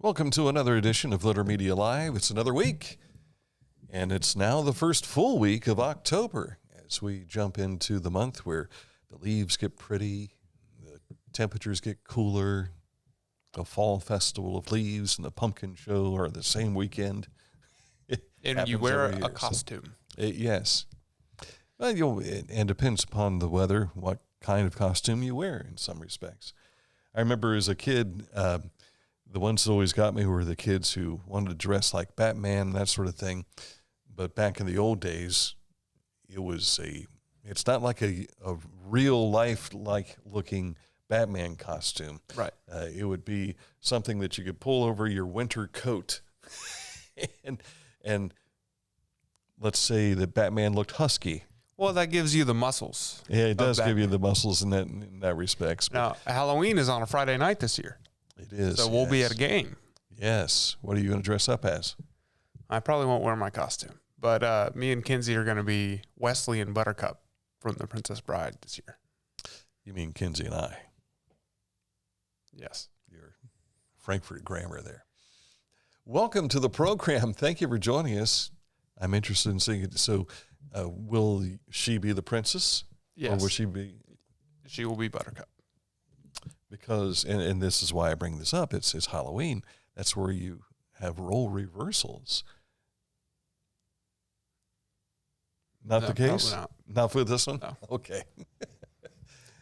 Welcome to another edition of Litter Media Live. It's another week, and it's now the first full week of October as we jump into the month where the leaves get pretty, the temperatures get cooler, the fall festival of leaves and the pumpkin show are the same weekend. And you wear a costume. Yes. Well, and depends upon the weather, what kind of costume you wear in some respects. I remember as a kid, the ones that always got me were the kids who wanted to dress like Batman, that sort of thing. But back in the old days, it's not like a real life like looking Batman costume. Right. It would be something that you could pull over your winter coat. and let's say that Batman looked husky. Well, that gives you the muscles. Yeah, it does give you the muscles in that respect. Now, Halloween is on a Friday night this year. It is. So we'll be at a game. Yes. What are you going to dress up as? I probably won't wear my costume. But me and Kinsey are going to be Wesley and Buttercup from The Princess Bride this year. You mean Kinsey and I? Yes. Your Frankfurt grammar there. Welcome to the program. Thank you for joining us. I'm interested in seeing it. So will she be the princess? Yes. Or will she be? She will be Buttercup. Because, and this is why I bring this up, it's Halloween. That's where you have role reversals. Not the case? Not for this one? No. Okay.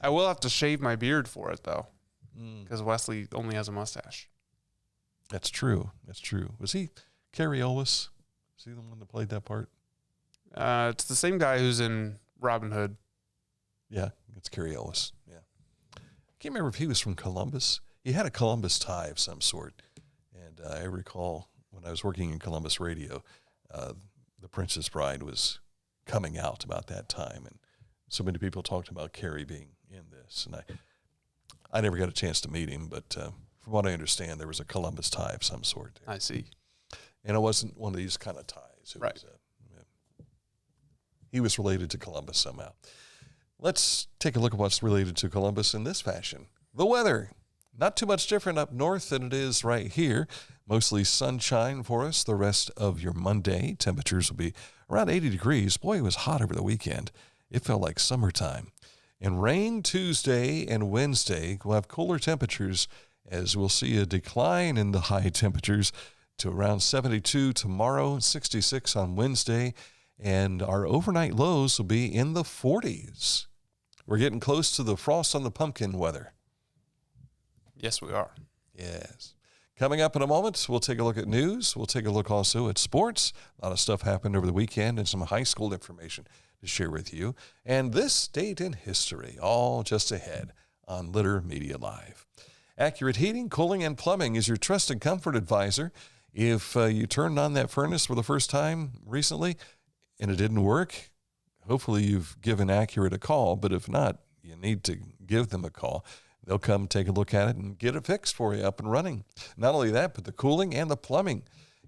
I will have to shave my beard for it, though, because Wesley only has a mustache. That's true. That's true. Was he Carrie Elwes? Was he the one that played that part? It's the same guy who's in Robin Hood. Yeah, it's Carrie Elwes. Yeah. I can't remember if he was from Columbus. He had a Columbus tie of some sort. And I recall when I was working in Columbus radio, The Princess Bride was coming out about that time. And so many people talked about Carrie being in this. And I never got a chance to meet him, but from what I understand, there was a Columbus tie of some sort there. I see. And it wasn't one of these kind of ties. It was, he was related to Columbus somehow. Let's take a look at what's related to Columbus in this fashion. The weather. Not too much different up north than it is right here. Mostly sunshine for us the rest of your Monday. Temperatures will be around 80 degrees. Boy, it was hot over the weekend. It felt like summertime. And rain Tuesday and Wednesday. We'll have cooler temperatures as we'll see a decline in the high temperatures to around 72 tomorrow, 66 on Wednesday. And our overnight lows will be in the 40s. We're getting close to the frost on the pumpkin weather. Yes, we are. Yes. Coming up in a moment, we'll take a look at news. We'll take a look also at sports. A lot of stuff happened over the weekend and some high school information to share with you. And this date in history, all just ahead on Litter Media Live. Accurate Heating, Cooling, and Plumbing is your trusted comfort advisor. If you turned on that furnace for the first time recently, and it didn't work, hopefully you've given Accurate a call, but if not, you need to give them a call. They'll come take a look at it and get it fixed for you, up and running. Not only that, but the cooling and the plumbing.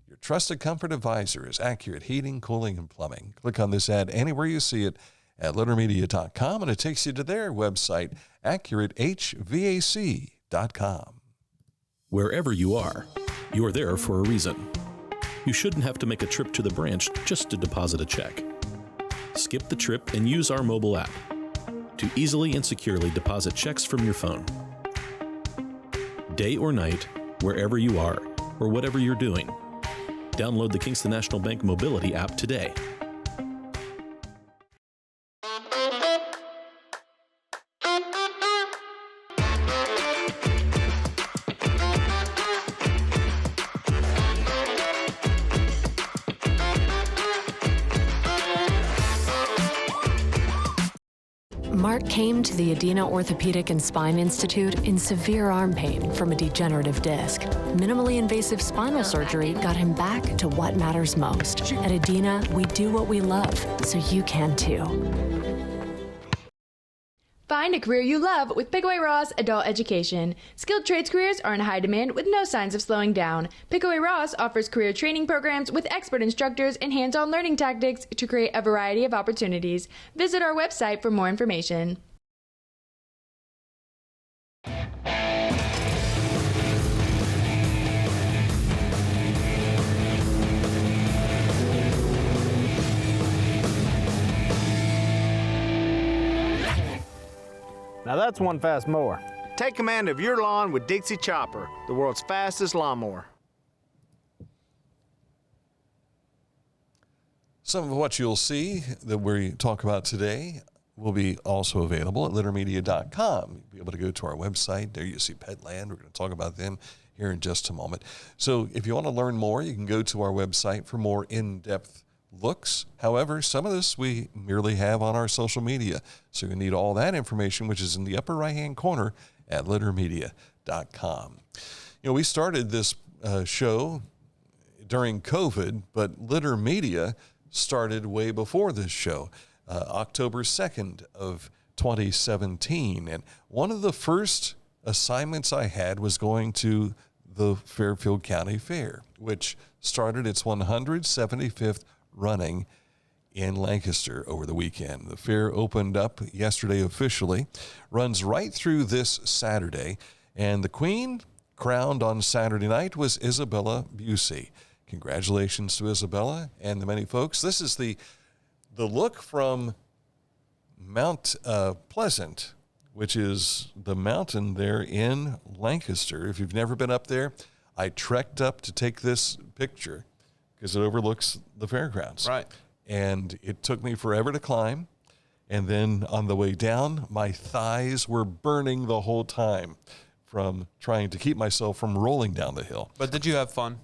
Your trusted comfort advisor is Accurate Heating, Cooling, and Plumbing. Click on this ad anywhere you see it at littermedia.com, and it takes you to their website, accuratehvac.com. Wherever you are, you're there for a reason. You shouldn't have to make a trip to the branch just to deposit a check. Skip the trip and use our mobile app to easily and securely deposit checks from your phone. Day or night, wherever you are, or whatever you're doing, download the Kingston National Bank Mobility app today. Mark came to the Adena Orthopedic and Spine Institute in severe arm pain from a degenerative disc. Minimally invasive spinal surgery got him back to what matters most. At Adena, we do what we love, so you can too. Find a career you love with Pickaway Ross Adult Education. Skilled trades careers are in high demand with no signs of slowing down. Pickaway Ross offers career training programs with expert instructors and hands-on learning tactics to create a variety of opportunities. Visit our website for more information. Now that's one fast mower. Take command of your lawn with Dixie Chopper, the world's fastest lawnmower. Some of what you'll see that we talk about today will be also available at littermedia.com. You'll be able to go to our website. There you see Petland. We're going to talk about them here in just a moment. So if you want to learn more, you can go to our website for more in-depth looks. However, some of this we merely have on our social media. So you need all that information, which is in the upper right-hand corner at littermedia.com. You know, we started this show during COVID, but Litter Media started way before this show, October 2nd of 2017. And one of the first assignments I had was going to the Fairfield County Fair, which started its 175th running in Lancaster over the weekend. The fair opened up yesterday officially, runs right through this Saturday, and the queen crowned on Saturday night was Isabella Busey. Congratulations to Isabella and the many folks. This is the look from Mount Pleasant, which is the mountain there in Lancaster. If you've never been up there, I trekked up to take this picture because it overlooks the fairgrounds. Right. And it took me forever to climb. And then on the way down, my thighs were burning the whole time from trying to keep myself from rolling down the hill. But did you have fun?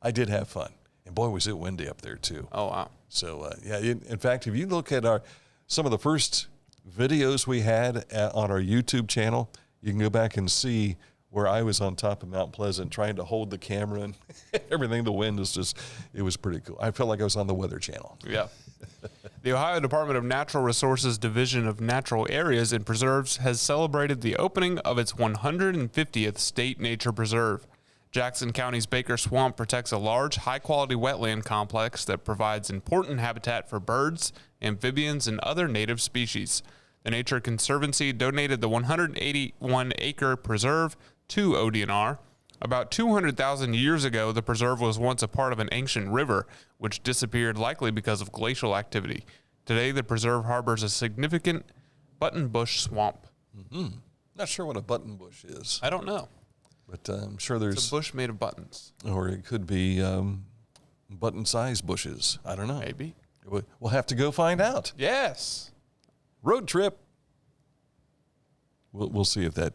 I did have fun. And boy, was it windy up there too. Oh, wow. So, in fact, if you look at some of the first videos we had on our YouTube channel, you can go back and see where I was on top of Mount Pleasant trying to hold the camera and everything. The wind was it was pretty cool. I felt like I was on the Weather Channel. Yeah. The Ohio Department of Natural Resources Division of Natural Areas and Preserves has celebrated the opening of its 150th state nature preserve. Jackson County's Baker Swamp protects a large, high-quality wetland complex that provides important habitat for birds, amphibians, and other native species. The Nature Conservancy donated the 181-acre preserve to ODNR. About 200,000 years ago, the preserve was once a part of an ancient river, which disappeared likely because of glacial activity. Today, the preserve harbors a significant buttonbush swamp. Mm-hmm. Not sure what a buttonbush is. I don't know. But I'm sure there's... It's a bush made of buttons. Or it could be button-sized bushes. I don't know. Maybe. We'll have to go find out. Yes. Road trip. We'll see if that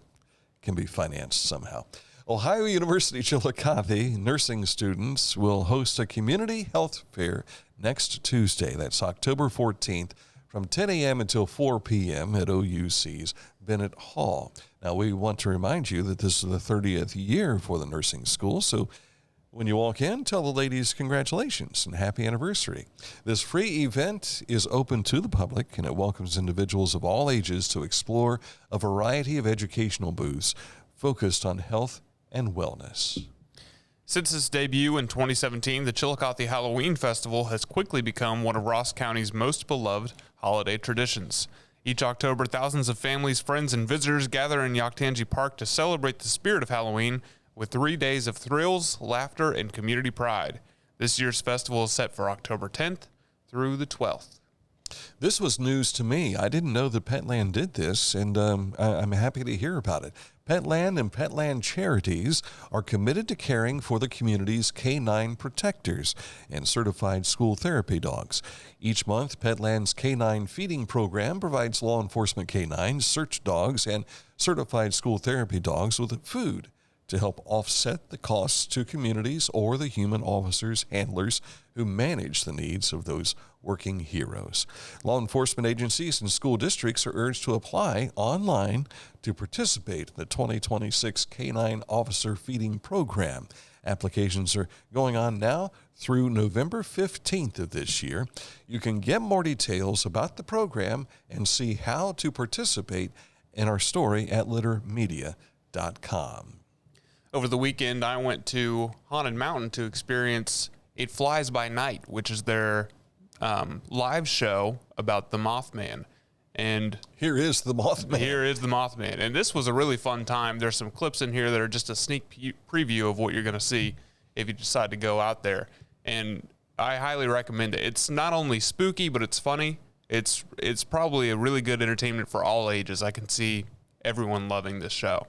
can be financed somehow. Ohio University Chillicothe nursing students will host a community health fair next Tuesday. That's October 14th from 10 a.m. until 4 p.m. at OUC's Bennett Hall. Now, we want to remind you that this is the 30th year for the nursing school, so when you walk in, tell the ladies congratulations and happy anniversary. This free event is open to the public, and it welcomes individuals of all ages to explore a variety of educational booths focused on health and wellness. Since its debut in 2017, the Chillicothe Halloween Festival has quickly become one of Ross County's most beloved holiday traditions. Each October, thousands of families, friends, and visitors gather in Yoctangi Park to celebrate the spirit of Halloween with 3 days of thrills, laughter, and community pride. This year's festival is set for October 10th through the 12th. This was news to me. I didn't know that Petland did this, and I'm happy to hear about it. Petland and Petland Charities are committed to caring for the community's canine protectors and certified school therapy dogs. Each month, Petland's canine feeding program provides law enforcement canines, search dogs, and certified school therapy dogs with food to help offset the costs to communities or the human officers, handlers who manage the needs of those working heroes. Law enforcement agencies and school districts are urged to apply online to participate in the 2026 Canine Officer Feeding Program. Applications are going on now through November 15th of this year. You can get more details about the program and see how to participate in our story at littermedia.com. Over the weekend, I went to Haunted Mountain to experience It Flies by Night, which is their live show about the Mothman. And here is the Mothman. And this was a really fun time. There's some clips in here that are just a sneak preview of what you're going to see if you decide to go out there. And I highly recommend it. It's not only spooky, but it's funny. It's probably a really good entertainment for all ages. I can see everyone loving this show.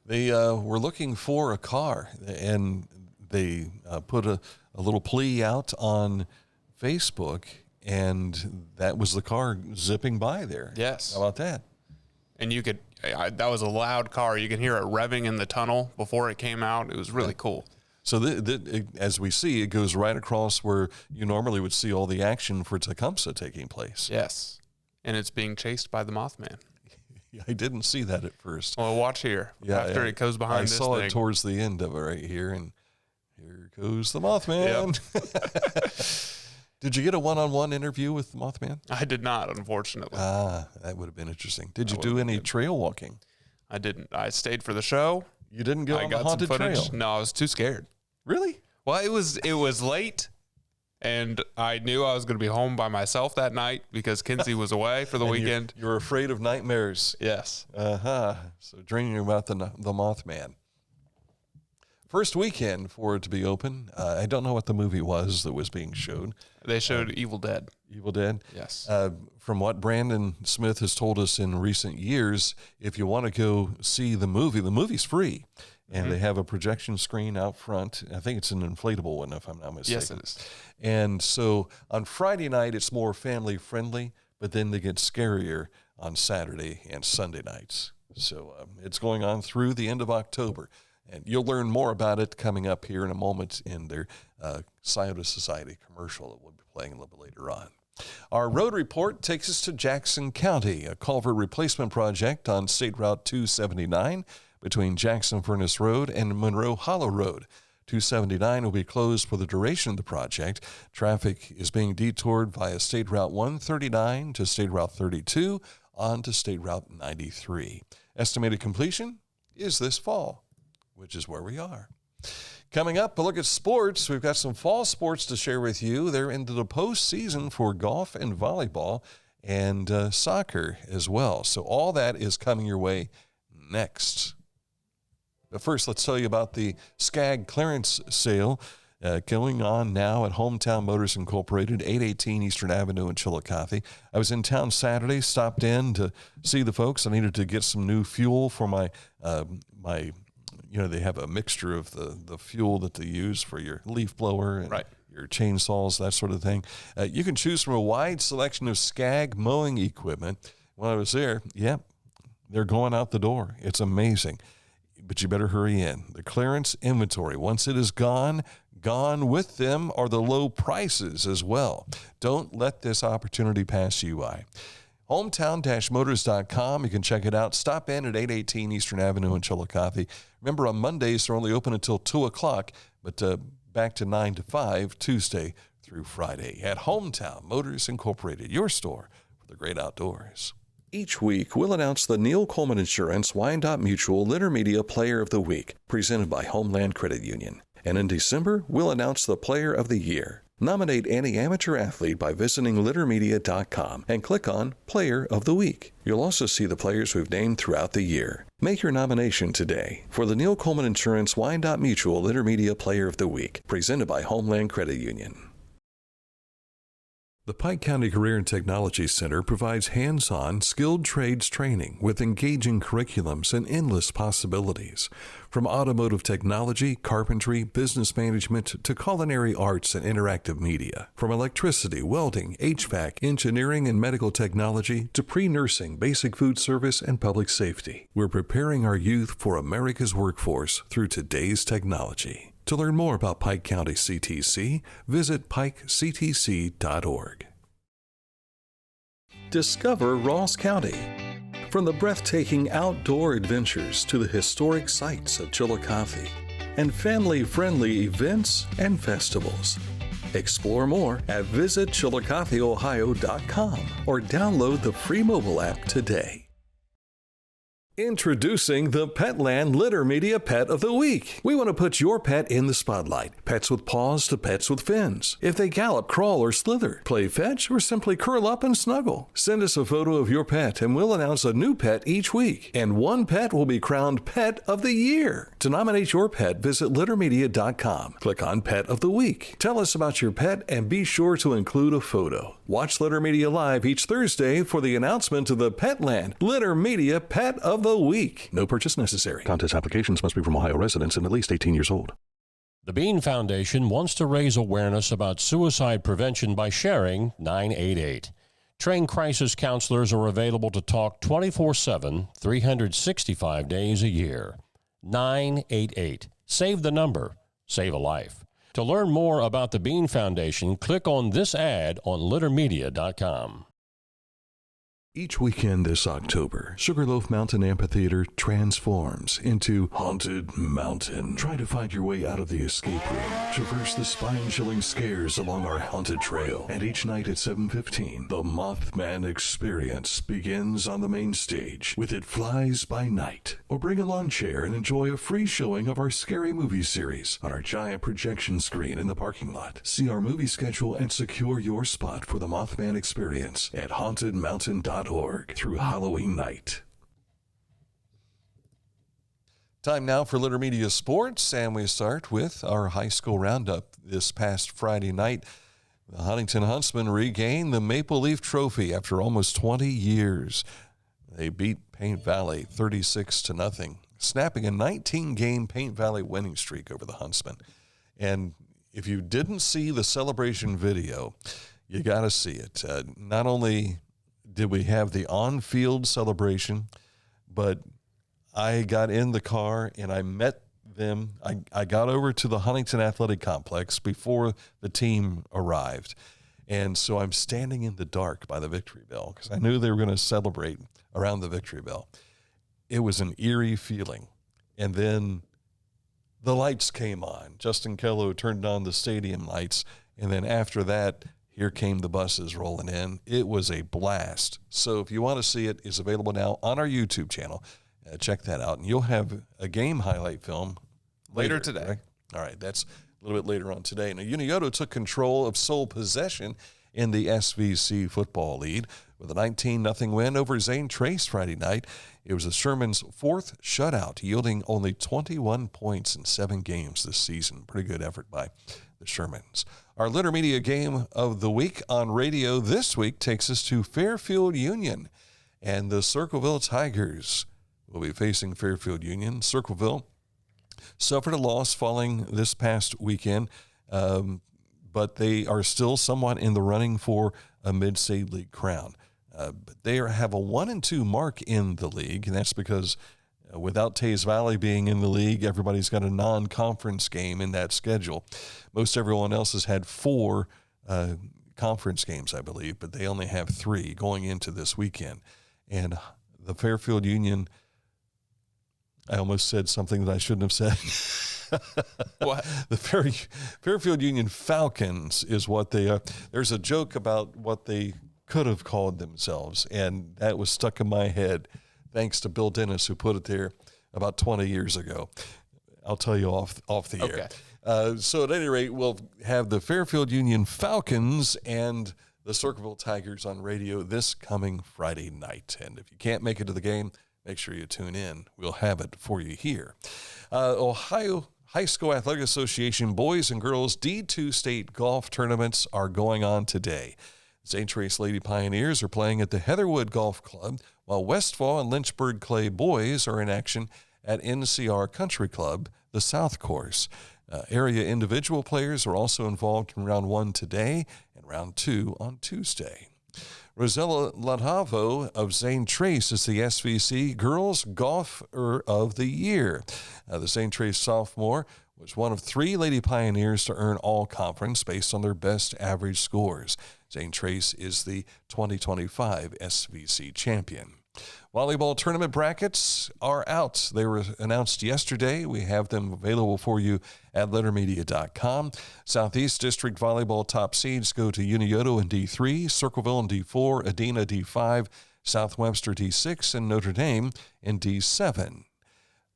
They were looking for a car, and they put a little plea out on Facebook, and that was the car zipping by there. Yes. How about that? And you could, that was a loud car. You can hear it revving in the tunnel before it came out. It was really cool. So as we see, it goes right across where you normally would see all the action for Tecumseh taking place. Yes. And it's being chased by the Mothman. I didn't see that at first. Well, watch here. Yeah, After it goes behind this I saw thing. it towards the end of it right here, and here goes the Mothman. Yep. Did you get a one-on-one interview with the Mothman? I did not, unfortunately. That would have been interesting. Did you do any trail walking? I didn't. I stayed for the show. You didn't go on the got haunted some footage. trail? No, I was too scared. Really? Well, it was late, and I knew I was going to be home by myself that night because Kinsey was away for the weekend. You're afraid of nightmares. Yes. So dreaming about the Mothman. First weekend for it to be open. I don't know what the movie was that was being showed. They showed Evil Dead. Evil Dead? Yes. From what Brandon Smith has told us in recent years, if you want to go see the movie's free. And they have a projection screen out front. I think it's an inflatable one, if I'm not mistaken. Yes, it is. And so on Friday night, it's more family friendly, but then they get scarier on Saturday and Sunday nights. So it's going on through the end of October. And you'll learn more about it coming up here in a moment in their Scioto Society commercial that we'll be playing a little bit later on. Our road report takes us to Jackson County, a culvert replacement project on State Route 279 between Jackson Furnace Road and Monroe Hollow Road. 279 will be closed for the duration of the project. Traffic is being detoured via State Route 139 to State Route 32 on to State Route 93. Estimated completion is this fall, which is where we are. Coming up, a look at sports. We've got some fall sports to share with you. They're into the postseason for golf and volleyball and soccer as well. So all that is coming your way next. But first, let's tell you about the Skag clearance sale going on now at Hometown Motors Incorporated, 818 Eastern Avenue in Chillicothe. I was in town Saturday, stopped in to see the folks. I needed to get some new fuel for my they have a mixture of the fuel that they use for your leaf blower and your chainsaws, that sort of thing. You can choose from a wide selection of Skag mowing equipment. When I was there, they're going out the door. It's amazing. But you better hurry in. The clearance inventory, once it is gone with them are the low prices as well. Don't let this opportunity pass you by. Hometown-motors.com. You can check it out. Stop in at 818 Eastern Avenue in Chillicothe. Remember, on Mondays, they're only open until 2 o'clock, but back to 9 to 5, Tuesday through Friday at Hometown Motors Incorporated, your store for the great outdoors. Each week, we'll announce the Neil Coleman Insurance Wyandotte Mutual Intermedia Player of the Week, presented by Homeland Credit Union. And in December, we'll announce the Player of the Year. Nominate any amateur athlete by visiting littermedia.com and click on Player of the Week. You'll also see the players we've named throughout the year. Make your nomination today for the Neil Coleman Insurance Wyandotte Mutual Intermedia Player of the Week, presented by Homeland Credit Union. The Pike County Career and Technology Center provides hands-on, skilled trades training with engaging curriculums and endless possibilities. From automotive technology, carpentry, business management, to culinary arts and interactive media. From electricity, welding, HVAC, engineering, and medical technology, to pre-nursing, basic food service, and public safety. We're preparing our youth for America's workforce through today's technology. To learn more about Pike County CTC, visit pikectc.org. Discover Ross County. From the breathtaking outdoor adventures to the historic sights of Chillicothe and family-friendly events and festivals. Explore more at visitchillicotheohio.com or download the free mobile app today. Introducing the Petland Litter Media Pet of the Week. We want to put your pet in the spotlight. Pets with paws to pets with fins. If they gallop, crawl, or slither, play fetch, or simply curl up and snuggle. Send us a photo of your pet and we'll announce a new pet each week. And one pet will be crowned Pet of the Year. To nominate your pet, visit littermedia.com. Click on Pet of the Week. Tell us about your pet and be sure to include a photo. Watch Litter Media Live each Thursday for the announcement of the Petland Litter Media Pet of the the week. No purchase necessary. Contest applications must be from Ohio residents and at least 18 years old. The Bean Foundation wants to raise awareness about suicide prevention by sharing 988. Trained crisis counselors are available to talk 24/7, 365 days a year. 988. Save the number. Save a life. To learn more about the Bean Foundation, click on this ad on littermedia.com. Each weekend this October, Sugarloaf Mountain Amphitheater transforms into Haunted Mountain. Try to find your way out of the escape room. Traverse the spine-chilling scares along our haunted trail. And each night at 7:15, the Mothman Experience begins on the main stage with It Flies by Night. Or bring a lawn chair and enjoy a free showing of our scary movie series on our giant projection screen in the parking lot. See our movie schedule and secure your spot for the Mothman Experience at hauntedmountain.org through Halloween night. Time now for Litter Media Sports, and we start with our high school roundup. This past Friday night, the Huntington Huntsmen regained the Maple Leaf Trophy after almost 20 years. They beat Paint Valley 36-0, snapping a 19-game Paint Valley winning streak over the Huntsmen. And if you didn't see the celebration video, you got to see it. Not only did we have the on-field celebration, but I got in the car and I met them. I got over to the Huntington Athletic Complex before the team arrived. And so I'm standing in the dark by the Victory Bell because I knew they were going to celebrate around the Victory Bell. It was an eerie feeling. And then the lights came on. Justin Kello turned on the stadium lights. And then after that, here came the buses rolling in. It was a blast. So if you want to see it, it's available now on our YouTube channel. Check that out. And you'll have a game highlight film later today. Right? All right, that's a little bit later on today. Now, Unioto took control of sole possession in the SVC football lead with a 19-0 win over Zane Trace Friday night. It was the Sherman's fourth shutout, yielding only 21 points in 7 games this season. Pretty good effort by the Shermans. Our Litter Media game of the week on radio this week takes us to Fairfield Union, and the Circleville Tigers will be facing Fairfield Union. Circleville suffered a loss falling this past weekend, but they are still somewhat in the running for a Mid-State League crown. But they have a 1-2 mark in the league, and that's because without Tays Valley being in the league, everybody's got a non-conference game in that schedule. Most everyone else has had 4 conference games, I believe, but they only have 3 going into this weekend. And the Fairfield Union, I almost said something that I shouldn't have said. What? The Fairfield Union Falcons is what they are. There's a joke about what they could have called themselves, and that was stuck in my head thanks to Bill Dennis, who put it there about 20 years ago. I'll tell you off the air. So at any rate, we'll have the Fairfield Union Falcons and the Circleville Tigers on radio this coming Friday night. And if you can't make it to the game, make sure you tune in. We'll have it for you here. Ohio High School Athletic Association boys and girls D2 state golf tournaments are going on today. St. Trace Lady Pioneers are playing at the Heatherwood Golf Club, while Westfall and Lynchburg Clay boys are in action at NCR Country Club, the South Course. Area individual players are also involved in round 1 today and round 2 on Tuesday. Rosella Latavo of St. Trace is the SVC Girls Golfer of the Year. The St. Trace sophomore was one of 3 Lady Pioneers to earn all conference based on their best average scores. St. Trace is the 2025 SVC champion. Volleyball tournament brackets are out. They were announced yesterday. We have them available for you at lettermedia.com. Southeast District Volleyball top seeds go to Unioto in D3, Circleville in D4, Adena D5, South Webster D6, and Notre Dame in D7.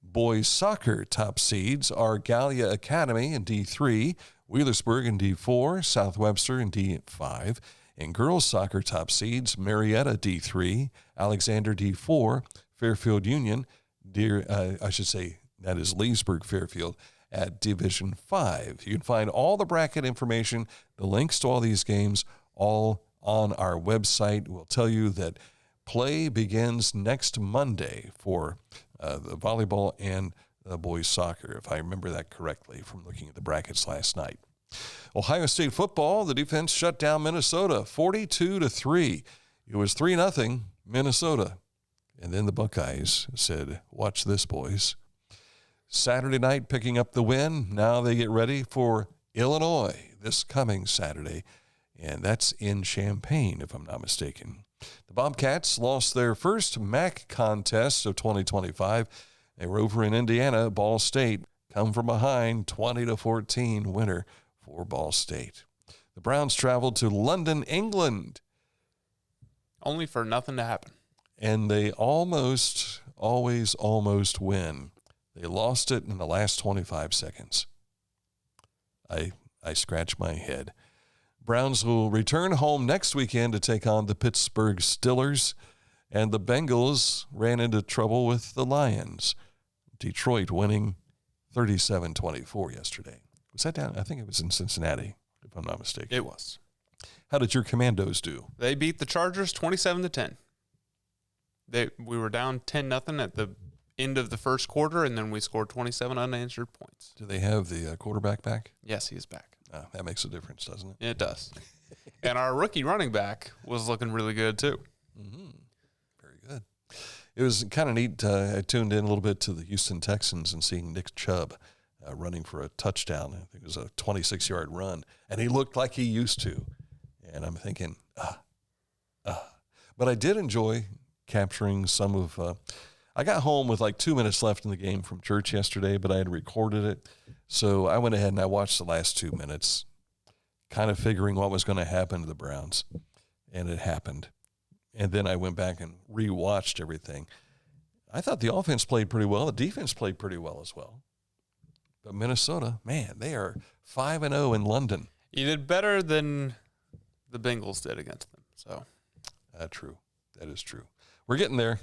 Boys soccer top seeds are Gallia Academy in D3, Wheelersburg in D4, South Webster in D5. In girls soccer top seeds, Marietta D3, Alexander D4, Fairfield Union, that is Leesburg Fairfield, at Division 5. You can find all the bracket information, the links to all these games, all on our website. We'll tell you that Play begins next Monday for the volleyball and boys soccer, if I remember that correctly from looking at the brackets last night. Ohio State football, the defense shut down Minnesota 42-3. It was 3-0 Minnesota. And then the Buckeyes said, watch this, boys. Saturday night picking up the win. Now they get ready for Illinois this coming Saturday. And that's in Champaign, if I'm not mistaken. The Bobcats lost their first MAC contest of 2025. They were over in Indiana. Ball State come from behind, 20-14 winner for Ball State. The Browns traveled to London, England. Only for nothing to happen. And they almost win. They lost it in the last 25 seconds. I scratch my head. Browns will return home next weekend to take on the Pittsburgh Steelers. And the Bengals ran into trouble with the Lions. Detroit winning 37-24 yesterday. Was that down? I think it was in Cincinnati, if I'm not mistaken. It was. How did your Commandos do? They beat the Chargers 27-10. We were down 10-0 at the end of the first quarter, and then we scored 27 unanswered points. Do they have the quarterback back? Yes, he is back. That makes a difference, doesn't it? It does. And our rookie running back was looking really good, too. Mm-hmm. Very good. It was kind of neat. I tuned in a little bit to the Houston Texans and seeing Nick Chubb running for a touchdown. I think it was a 26-yard run, and he looked like he used to. And I'm thinking, But I did enjoy capturing some of I got home with like 2 minutes left in the game from church yesterday, but I had recorded it. So I went ahead and I watched the last 2 minutes, kind of figuring what was going to happen to the Browns. And it happened. And then I went back and rewatched everything. I thought the offense played pretty well. The defense played pretty well as well. But Minnesota, man, they are 5-0 in London. You did better than the Bengals did against them. So true. That is true. We're getting there.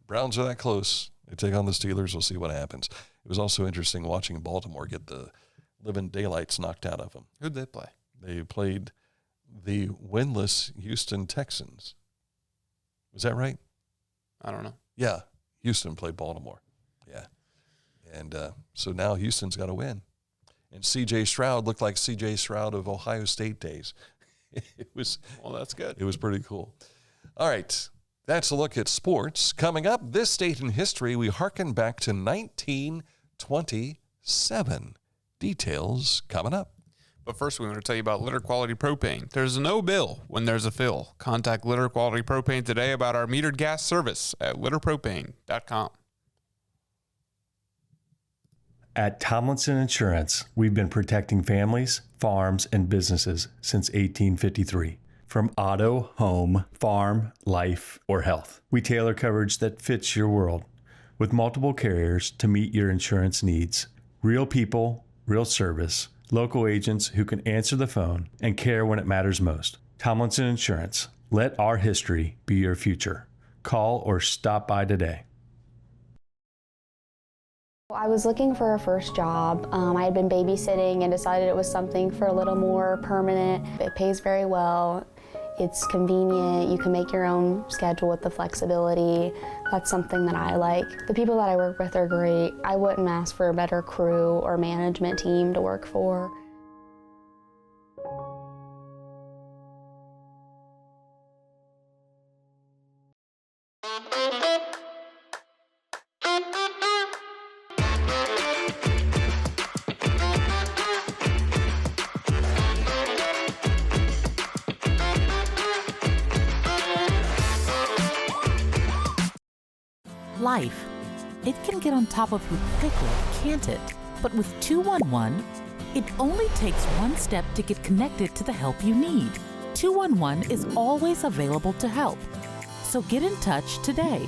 Browns are that close. They take on the Steelers. We'll see what happens. It was also interesting watching Baltimore get the living daylights knocked out of them. Who'd they play? They played the winless Houston Texans. Was that right? I don't know. Yeah. Houston played Baltimore. Yeah. And so now Houston's got to win. And C.J. Stroud looked like C.J. Stroud of Ohio State days. Well, that's good. It was pretty cool. All right. That's a look at sports. Coming up, this date in history, we hearken back to 1927. Details coming up. But first, we want to tell you about Litter Quality Propane. There's no bill when there's a fill. Contact Litter Quality Propane today about our metered gas service at litterpropane.com. At Tomlinson Insurance, we've been protecting families, farms, and businesses since 1853. From auto, home, farm, life, or health, we tailor coverage that fits your world with multiple carriers to meet your insurance needs. Real people, real service, local agents who can answer the phone and care when it matters most. Tomlinson Insurance. Let our history be your future. Call or stop by today. I was looking for a first job. I had been babysitting and decided it was something for a little more permanent. It pays very well. It's convenient. You can make your own schedule with the flexibility. That's something that I like. The people that I work with are great. I wouldn't ask for a better crew or management team to work for. Life. It can get on top of you quickly, can't it? But with 211, it only takes one step to get connected to the help you need. 211 is always available to help. So get in touch today.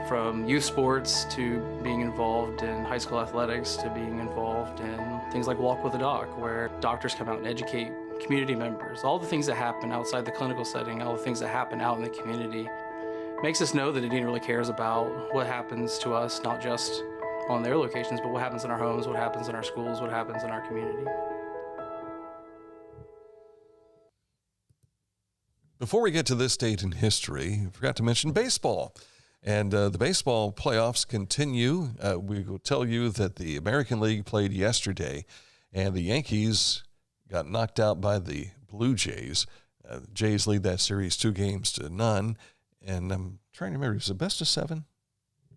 From youth sports to being involved in high school athletics to being involved in things like Walk with a Doc, where doctors come out and educate community members. All the things that happen outside the clinical setting, all the things that happen out in the community, makes us know that Indiana really cares about what happens to us, not just on their locations, but what happens in our homes, what happens in our schools, what happens in our community. Before we get to this date in history, I forgot to mention baseball. And the baseball playoffs continue. We will tell you that the American League played yesterday, and the Yankees got knocked out by the Blue Jays. The Jays lead that series 2-0. And I'm trying to remember, is it best of 7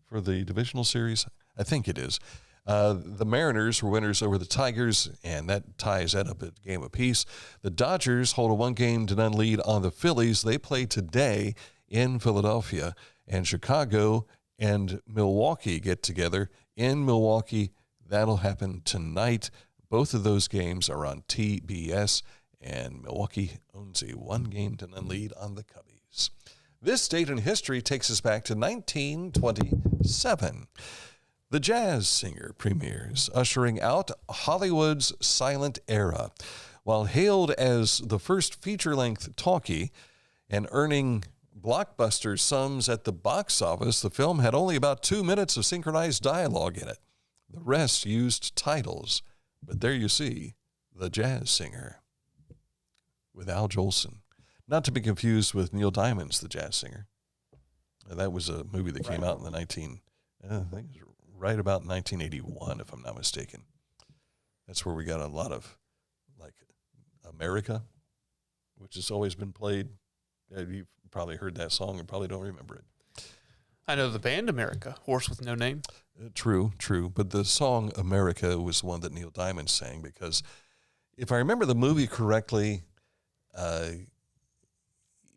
for the divisional series? I think it is. The Mariners were winners over the Tigers, and that ties that up at a game apiece. The Dodgers hold a 1-0 lead on the Phillies. They play today in Philadelphia, and Chicago and Milwaukee get together in Milwaukee. That'll happen tonight. Both of those games are on TBS, and Milwaukee owns a 1-0 lead on the Cubbies. This date in history takes us back to 1927. The Jazz Singer premieres, ushering out Hollywood's silent era. While hailed as the first feature-length talkie and earning blockbuster sums at the box office, the film had only about 2 minutes of synchronized dialogue in it. The rest used titles. But there you see The Jazz Singer with Al Jolson. Not to be confused with Neil Diamond's The Jazz Singer. That was a movie that came out in the I think it was right about 1981, if I'm not mistaken. That's where we got a lot of, like, America, which has always been played. You've probably heard that song and probably don't remember it. I know the band America, Horse with No Name. True. But the song America was one that Neil Diamond sang because if I remember the movie correctly,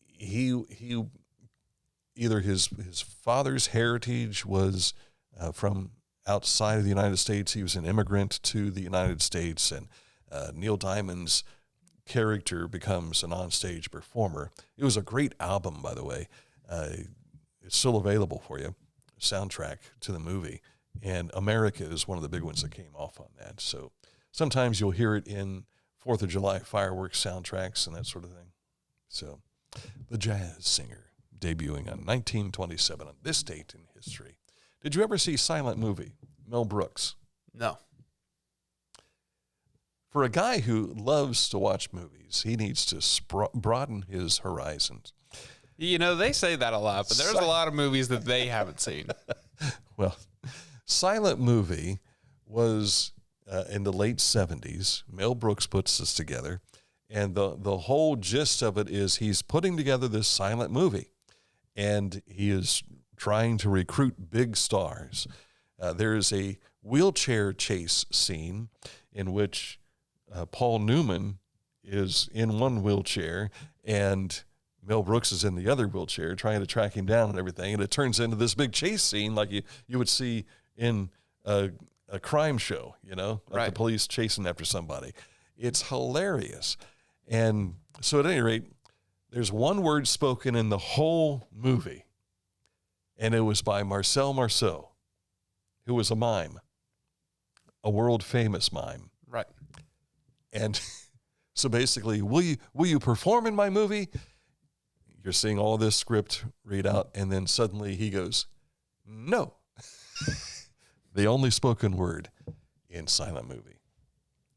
he either his father's heritage was from outside of the United States. He was an immigrant to the United States, and Neil Diamond's character becomes an onstage performer. It was a great album, by the way. It's still available for you, soundtrack to the movie. And America is one of the big ones that came off on that. So sometimes you'll hear it in 4th of July fireworks soundtracks and that sort of thing. So The Jazz Singer, debuting on 1927 on this date in history. Did you ever see Silent Movie? Mel Brooks. No. For a guy who loves to watch movies, he needs to broaden his horizons. You know, they say that a lot, but there's a lot of movies that they haven't seen. Well, Silent Movie was in the late 70s. Mel Brooks puts this together, and the whole gist of it is he's putting together this silent movie, and he is trying to recruit big stars. There is a wheelchair chase scene in which Paul Newman is in one wheelchair and Mel Brooks is in the other wheelchair trying to track him down and everything. And it turns into this big chase scene like you would see in a crime show, like the police chasing after somebody. It's hilarious. And so at any rate, there's one word spoken in the whole movie, and it was by Marcel Marceau, who was a mime, a world-famous mime. Right. And so basically, will you perform in my movie? You're seeing all this script read out, and then suddenly he goes, no. The only spoken word in Silent Movie.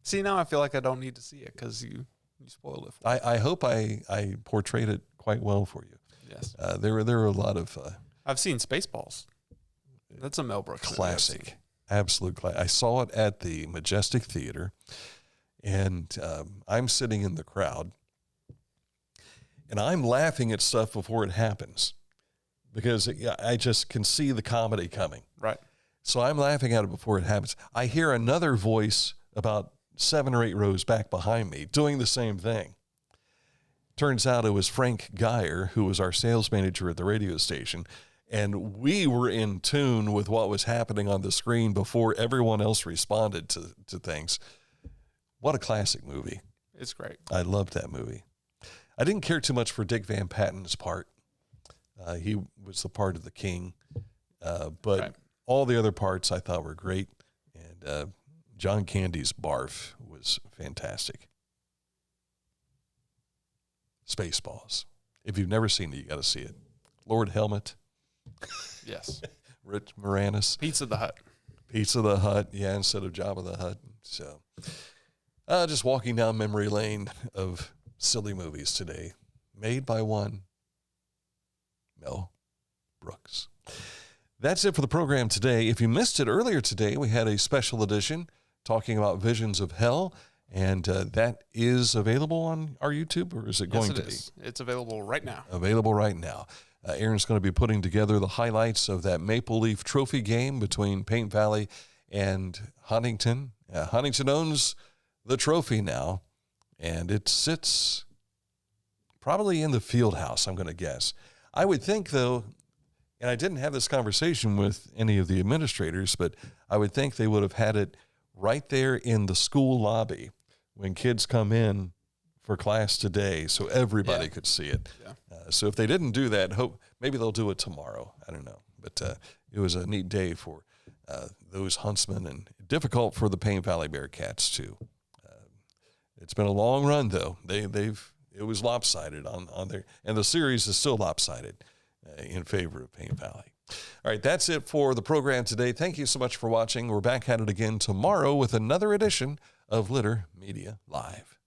See, now I feel like I don't need to see it because you spoiled it for me. I hope I portrayed it quite well for you. Yes. There were a lot of... I've seen Spaceballs. That's a Mel Brooks classic. Absolute classic. I saw it at the Majestic Theater, and I'm sitting in the crowd, and I'm laughing at stuff before it happens because I just can see the comedy coming. Right. So I'm laughing at it before it happens. I hear another voice about 7 or 8 rows back behind me doing the same thing. Turns out it was Frank Geyer, who was our sales manager at the radio station, and we were in tune with what was happening on the screen before everyone else responded to things. What a classic movie. It's great. I loved that movie. I didn't care too much for Dick Van Patten's part. He was the part of the king, but all the other parts I thought were great, and John Candy's barf was fantastic. Spaceballs. If you've never seen it, you got to see it. Lord Helmet. Yes. Rich Moranis. Pizza the Hut, yeah, instead of Jabba the Hutt. So, just walking down memory lane of silly movies today. made by one Mel Brooks. That's it for the program today. If you missed it earlier today, we had a special edition talking about Visions of Hell, and that is available on our YouTube, or is it going to be? It's available right now. Available right now. Aaron's going to be putting together the highlights of that Maple Leaf Trophy game between Paint Valley and Huntington. Huntington owns the trophy now, and it sits probably in the field house, I'm going to guess. I would think, though, and I didn't have this conversation with any of the administrators, but I would think they would have had it right there in the school lobby when kids come in for class today, so everybody could see it. Yeah. So if they didn't do that, maybe they'll do it tomorrow. I don't know. But it was a neat day for those huntsmen, and difficult for the Paint Valley Bearcats, too. It's been a long run, though. It was lopsided on there, and the series is still lopsided in favor of Paint Valley. All right, that's it for the program today. Thank you so much for watching. We're back at it again tomorrow with another edition of Litter Media Live.